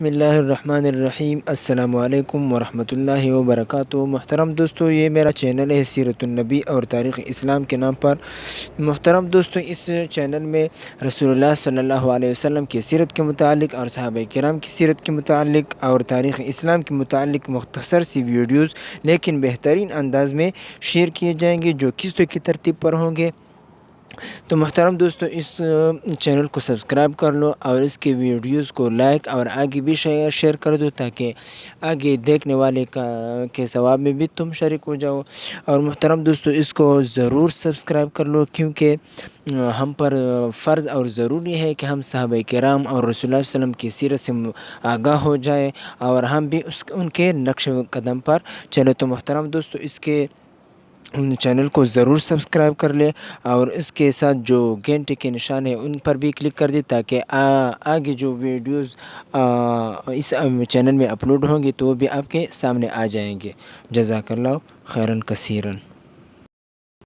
بسم اللہ الرحمن الرحیم۔ السلام علیکم ورحمۃ اللہ وبرکاتہ۔ محترم دوستو، یہ میرا چینل ہے سیرت النبی اور تاریخ اسلام کے نام پر۔ محترم دوستو، اس چینل میں رسول اللہ صلی اللہ علیہ وسلم کی سیرت کے متعلق اور صحابہ کرام کی سیرت کے متعلق اور تاریخ اسلام کے متعلق مختصر سی ویڈیوز لیکن بہترین انداز میں شیئر کیے جائیں گے جو قسطوں کی ترتیب پر ہوں گے۔ تو محترم دوستو، اس چینل کو سبسکرائب کر لو اور اس کے ویڈیوز کو لائک اور آگے بھی شیئر کر دو تاکہ آگے دیکھنے والے کے ثواب میں بھی تم شریک ہو جاؤ۔ اور محترم دوستو، اس کو ضرور سبسکرائب کر لو کیونکہ ہم پر فرض اور ضروری ہے کہ ہم صحابہ کرام اور رسول اللہ صلی اللہ علیہ وسلم کی سیرت سے آگاہ ہو جائے اور ہم بھی ان کے نقش قدم پر چلے۔ تو محترم دوستو، اس کے چینل کو ضرور سبسکرائب کر لے اور اس کے ساتھ جو گھنٹے کے نشان ہے ان پر بھی کلک کر دے تاکہ آگے جو ویڈیوز اس چینل میں اپلوڈ ہوں گے تو وہ بھی آپ کے سامنے آ جائیں گے۔ جزاک اللہ خیراً کثیراً۔